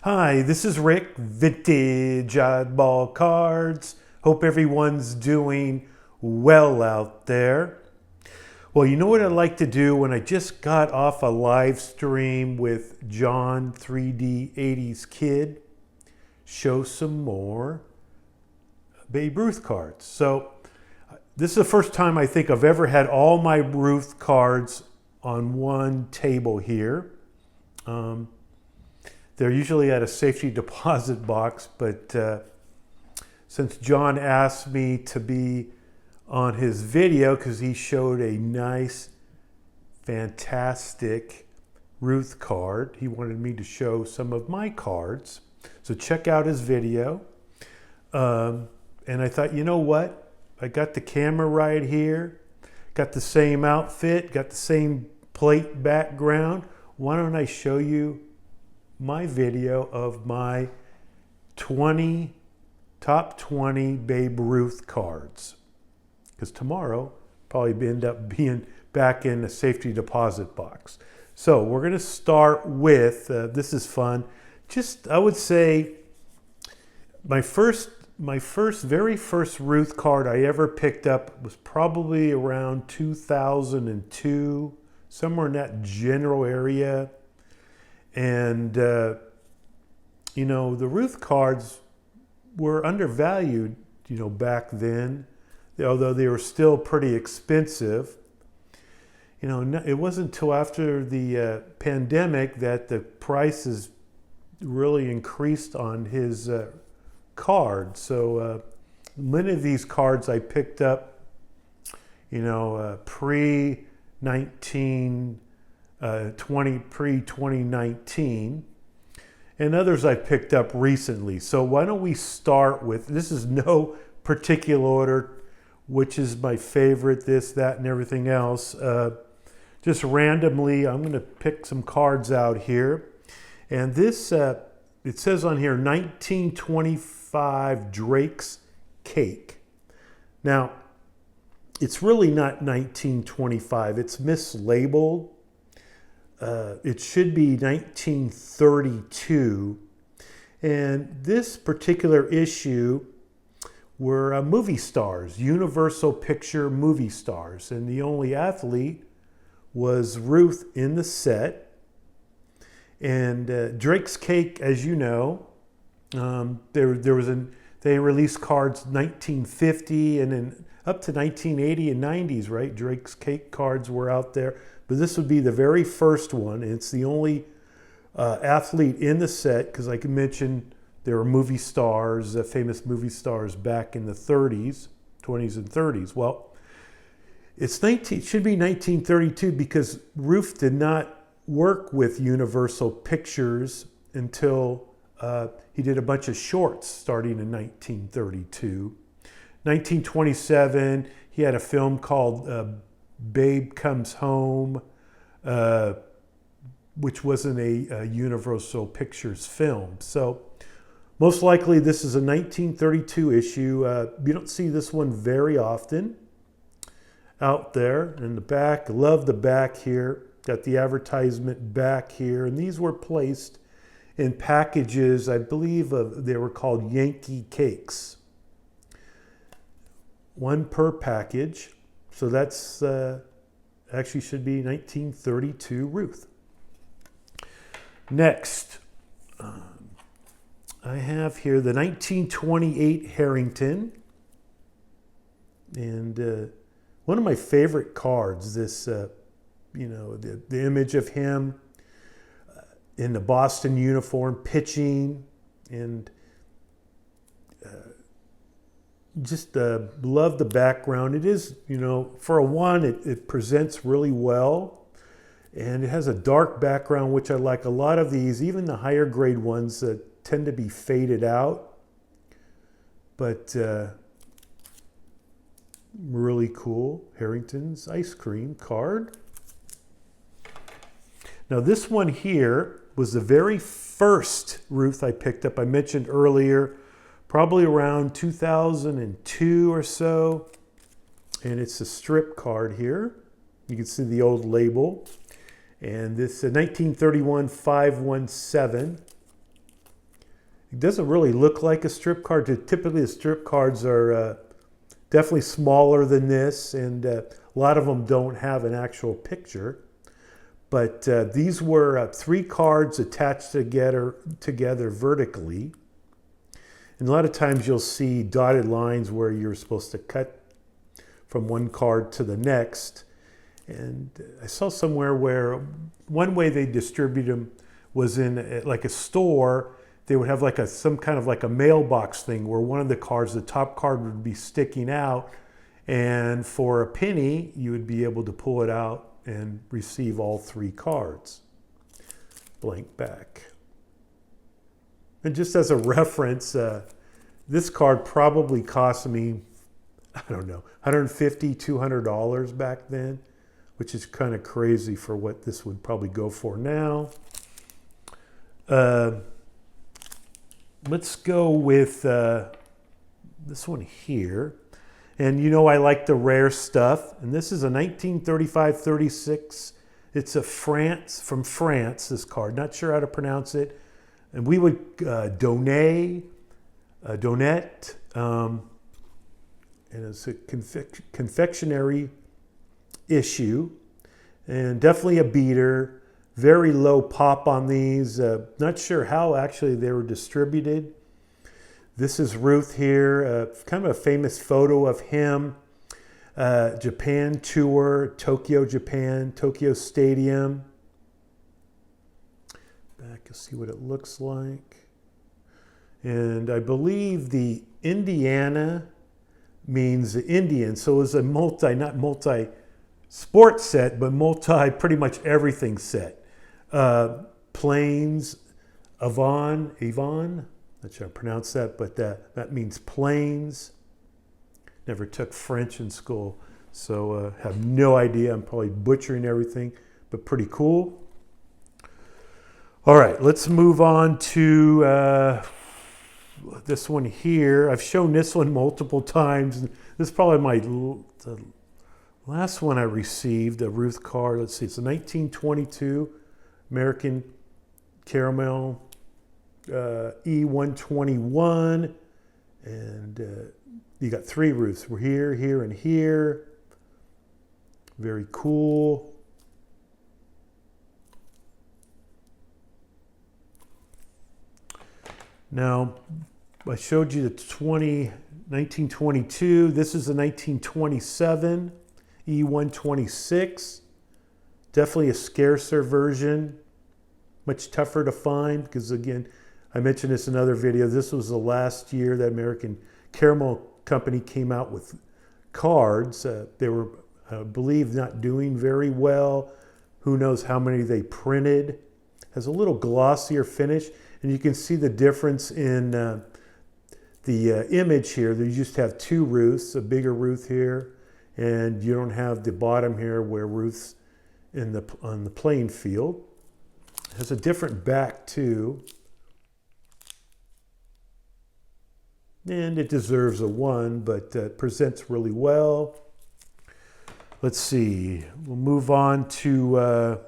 Hi, this is Rick, Vintage Oddball Cards. Hope everyone's doing well out there. Well, you know what I like to do when I just got off a live stream with John 3D 80s Kid? Show some more Babe Ruth cards. So this is the first time I think I've ever had all my Ruth cards on one table here. They're usually at a safety deposit box, but since John asked me to be on his video because he showed a nice, fantastic Ruth card, he wanted me to show some of my cards. So check out his video. And I thought, you know what? I got the camera right here, got the same outfit, got the same plate background. Why don't I show you my video of my top 20 Babe Ruth cards, because tomorrow probably end up being back in the safety deposit box. So we're going to start with this is fun. Just I would say my very first Ruth card I ever picked up was probably around 2002, somewhere in that general area. And, you know, the Ruth cards were undervalued, you know, back then, although they were still pretty expensive. You know, it wasn't until after the pandemic that the prices really increased on his card. So many of these cards I picked up, you know, pre-2019, and others I picked up recently. So why don't we start with, this is no particular order, which is my favorite, this, that, and everything else. Just randomly, I'm going to pick some cards out here. And this, it says on here, 1925 Drake's Cake. Now, it's really not 1925. It's mislabeled. It should be 1932. And this particular issue were movie stars, Universal Picture movie stars. And the only athlete was Ruth in the set. And Drake's Cake, as you know, they released cards 1950 and then up to 1980 and 90s, right? Drake's Cake cards were out there. But this would be the very first one. And it's the only athlete in the set, because like I mentioned, there were movie stars, famous movie stars back in the 30s, 20s and 30s. Well, it should be 1932 because Ruth did not work with Universal Pictures until he did a bunch of shorts starting in 1932. 1927, he had a film called Babe Comes Home, which wasn't a Universal Pictures film. So most likely this is a 1932 issue. You don't see this one very often out there. In the back, love the back here. Got the advertisement back here. And these were placed in packages, I believe they were called Yankee Cakes. One per package. So that's actually should be 1932 Ruth. Next, I have here the 1928 Harrington. And one of my favorite cards, this, you know, the image of him in the Boston uniform pitching, and just love the background. It is, you know, for a one, it presents really well. And it has a dark background, which I like. A lot of these, even the higher grade ones, tend to be faded out. But really cool. Harrington's ice cream card. Now this one here was the very first Ruth I picked up. I mentioned earlier, probably around 2002 or so. And it's a strip card here. You can see the old label. And this 1931 517. It doesn't really look like a strip card. Typically, the strip cards are definitely smaller than this, and a lot of them don't have an actual picture. But these were 3 cards attached together vertically. And a lot of times you'll see dotted lines where you're supposed to cut from one card to the next. And I saw somewhere where one way they distribute them was in like a store. They would have like some kind of like a mailbox thing where one of the cards, the top card, would be sticking out, and for a penny you would be able to pull it out and receive all 3 cards. Blank back. And just as a reference, this card probably cost me, I don't know, $150, $200 back then, which is kind of crazy for what this would probably go for now. Let's go with this one here. And you know I like the rare stuff. And this is a 1935-36. It's from France, this card. Not sure how to pronounce it. And we would donate, and it's a confectionery issue. And definitely a beater. Very low pop on these. Not sure how actually they were distributed. This is Ruth here, kind of a famous photo of him. Japan tour, Tokyo, Japan, Tokyo Stadium. Back, you'll see what it looks like. And I believe the Indiana means Indian, so it was a not multi sports set, but multi pretty much everything set. Planes, Avon, not sure how to pronounce that, but that means planes. Never took French in school, so have no idea. I'm probably butchering everything, but pretty cool. All right, let's move on to this one here. I've shown this one multiple times. This is probably the last one I received, a Ruth card. Let's see, it's a 1922 American Caramel E121, and you got 3 Ruths. We're here, here, and here. Very cool. Now, I showed you the 1922. This is the 1927 E126. Definitely a scarcer version, much tougher to find because, again, I mentioned this in another video. This was the last year that American Caramel Company came out with cards. They were, I believe, not doing very well. Who knows how many they printed. Has a little glossier finish, and you can see the difference in the image here. You just have 2 Ruths, a bigger Ruth here, and you don't have the bottom here where Ruth's on the playing field. It has a different back too. And it deserves a 1, but presents really well. Let's see, we'll move on to,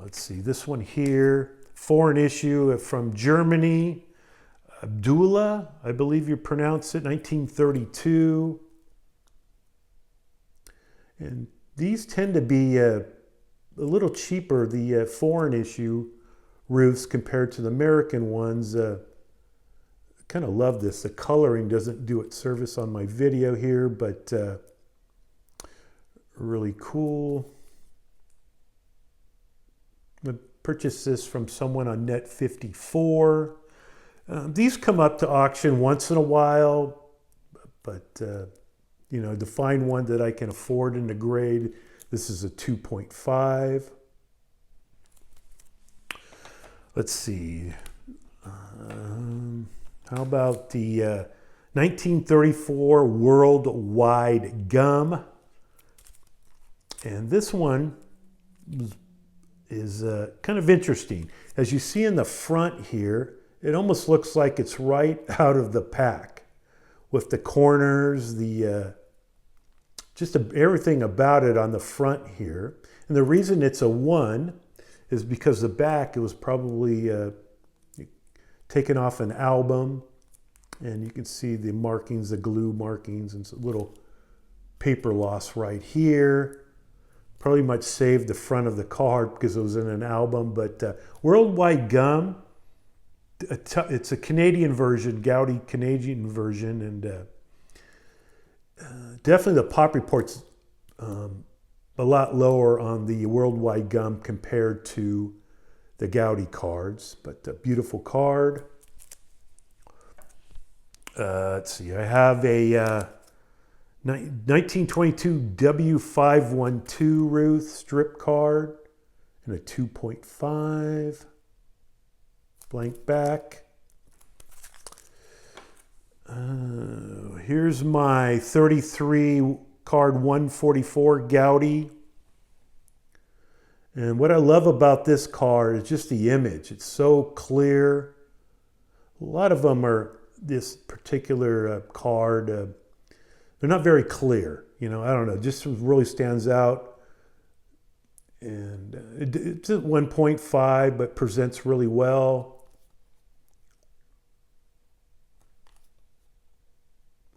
let's see, this one here, foreign issue from Germany. Abdullah, I believe you pronounce it, 1932. And these tend to be a little cheaper, the foreign issue Ruths compared to the American ones. Kind of love this. The coloring doesn't do it service on my video here, but really cool. I purchased this from someone on Net54. These come up to auction once in a while, but you know, to find one that I can afford in the grade, this is a 2.5. Let's see. How about the 1934 Worldwide Gum? And this one is kind of interesting. As you see in the front here, it almost looks like it's right out of the pack with the corners, just everything about it on the front here. And the reason it's a 1 is because the back, it was probably taken off an album. And you can see the markings, the glue markings, and a little paper loss right here. Probably much saved the front of the card because it was in an album. But Worldwide Gum, it's a Canadian version, Goudy Canadian version. And definitely the pop report's a lot lower on the Worldwide Gum compared to the Goudy cards. But a beautiful card. Let's see, I have a 1922 W512 Ruth strip card and a 2.5 blank back. Here's my 33 card 144 Goudy. And what I love about this card is just the image. It's so clear. A lot of them are this particular card. They're not very clear. I don't know. Just really stands out. And it's at 1.5, but presents really well.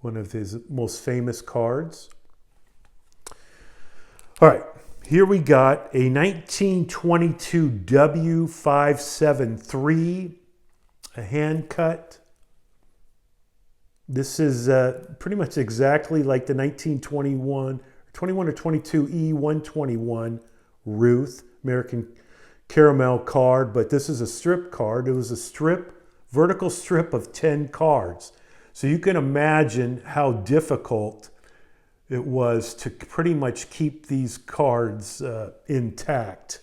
One of his most famous cards. All right, here we got a 1922 W573, a hand cut. This is pretty much exactly like the 1921 or 22 E121 Ruth American Caramel card, but this is a strip card. It was a vertical strip of 10 cards. So you can imagine how difficult it was to pretty much keep these cards intact.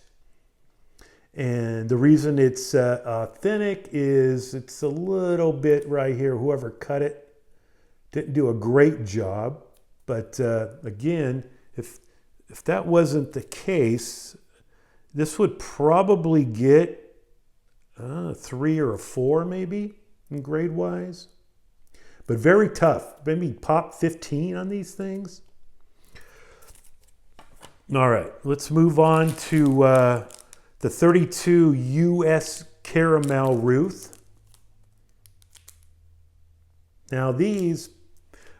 And the reason it's authentic is it's a little bit right here. Whoever cut it didn't do a great job. But again, if that wasn't the case, this would probably get a 3 or a 4 maybe in grade-wise. But very tough. Maybe pop 15 on these things. All right, let's move on to the 32 U.S. Caramel Ruth. Now these,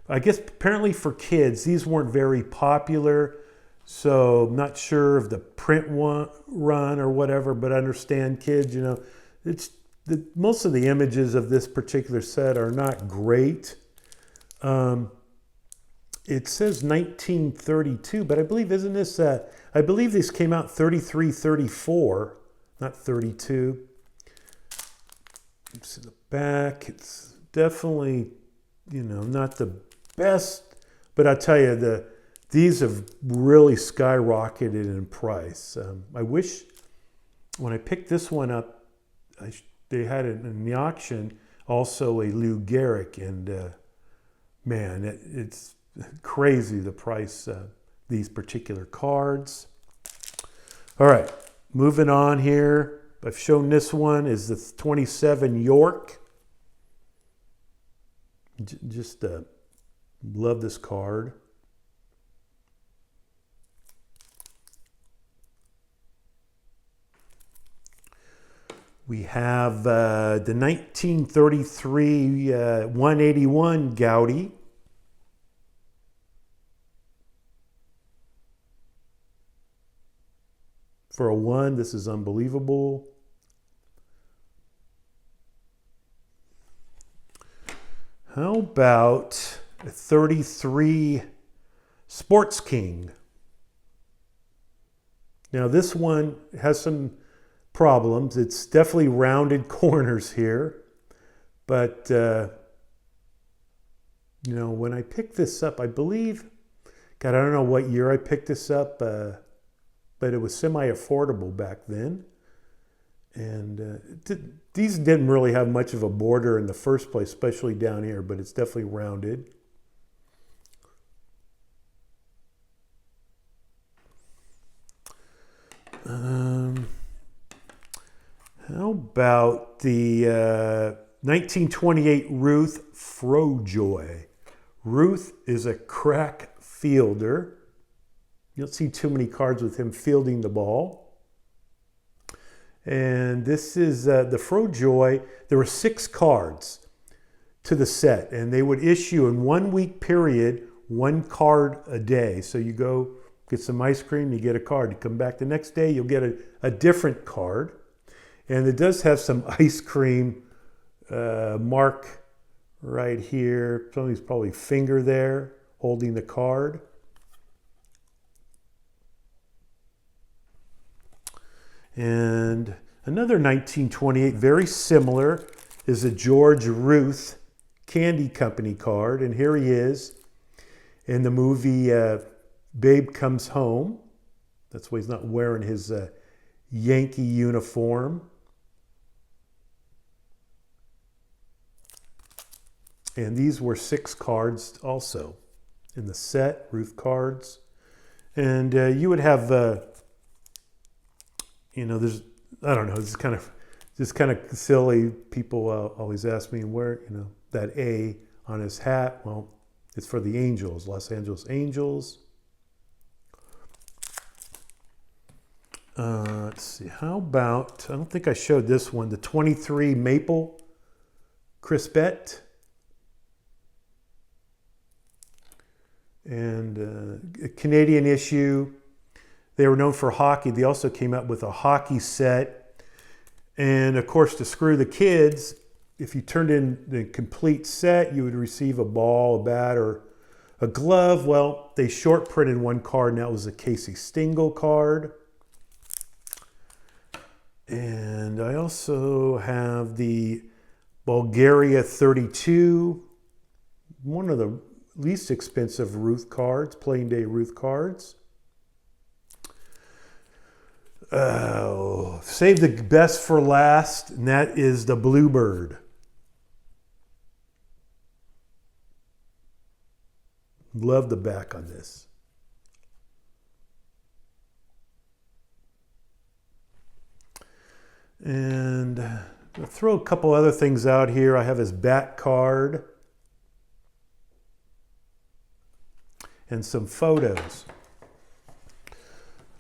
I guess apparently for kids, these weren't very popular. So I'm not sure of the print run or whatever, but I understand kids, it's most of the images of this particular set are not great. It says 1932, but I believe, isn't this, I believe this came out 33, 34, not 32. See the back, it's definitely, not the best, but I'll tell you, these have really skyrocketed in price. I wish when I picked this one up, they had it in the auction, also a Lou Gehrig, and man, it's crazy the price of these particular cards. All right, moving on here. I've shown this one is the 27 York. Just love this card. We have the 1933 181 Goudy. For a 1, this is unbelievable. How about a 33 Sports King? Now this one has some problems. It's definitely rounded corners here, but when I picked this up, I believe, God, I don't know what year I picked this up, but it was semi-affordable back then, and these didn't really have much of a border in the first place, especially down here, but it's definitely rounded. How about the 1928 Ruth Frojoy? Ruth is a crack fielder. You don't see too many cards with him fielding the ball. And this is the FroJoy. There were 6 cards to the set, and they would issue in 1 week period 1 card a day. So you go get some ice cream, you get a card. You come back the next day, you'll get a different card. And it does have some ice cream mark right here. Somebody's probably finger there holding the card. And another 1928, very similar, is a George Ruth Candy Company card. And here he is in the movie Babe Comes Home. That's why he's not wearing his Yankee uniform. And these were 6 cards also in the set, Ruth cards. And you would have, there's, I don't know, it's kind of silly. People always ask me where, that A on his hat. Well, it's for the Angels, Los Angeles Angels. Let's see, how about, I don't think I showed this one, the 23 Maple Crispet. And a Canadian issue. They were known for hockey. They also came out with a hockey set. And of course, to screw the kids, if you turned in the complete set, you would receive a ball, a bat, or a glove. Well, they short printed 1 card, and that was a Casey Stengel card. And I also have the Bulgaria 32, one of the least expensive Ruth cards, plain day Ruth cards. Save the best for last, and that is the Bluebird. Love the back on this. And I'll throw a couple other things out here. I have his bat card and some photos. A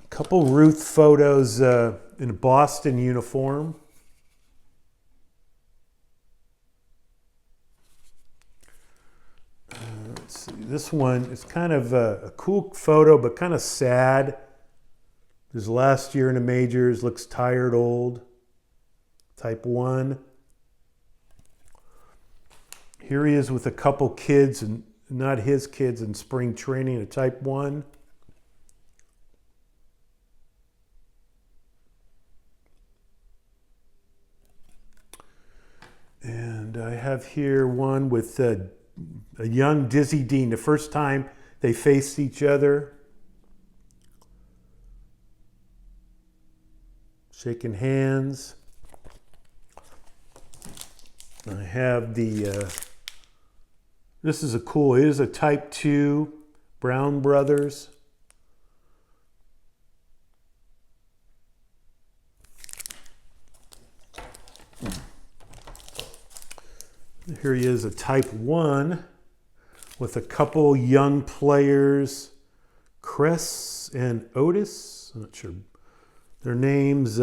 couple Ruth photos in a Boston uniform. Let's see. This one is kind of a cool photo, but kind of sad. His last year in the majors, looks tired, old. Type 1. Here he is with a couple kids, and not his kids, in spring training at Type 1. And I have here one with a young Dizzy Dean, the first time they faced each other. Shaking hands. I have the, this is it is a Type 2 Brown Brothers. Here he is, a Type 1 with a couple young players, Cress and Otis. I'm not sure their names.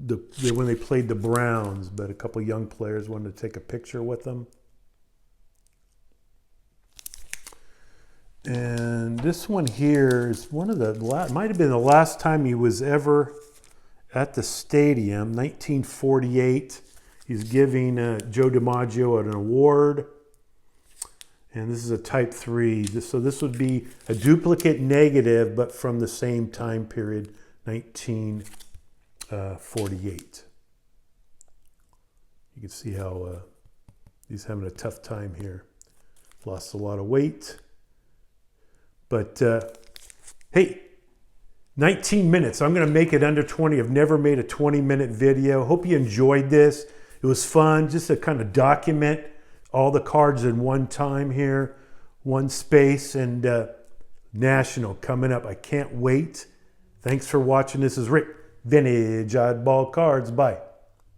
When they played the Browns, but a couple young players wanted to take a picture with them. And this one here is one of the might have been the last time he was ever at the stadium, 1948. He's giving Joe DiMaggio an award. And this is a Type 3. So this would be a duplicate negative, but from the same time period, 1948. You can see how he's having a tough time here. Lost a lot of weight. But hey, 19 minutes. I'm going to make it under 20. I've never made a 20-minute video. Hope you enjoyed this. It was fun just to kind of document all the cards in one time here, one space, and National coming up. I can't wait. Thanks for watching. This is Rick, Vintage Oddball Cards. Bye.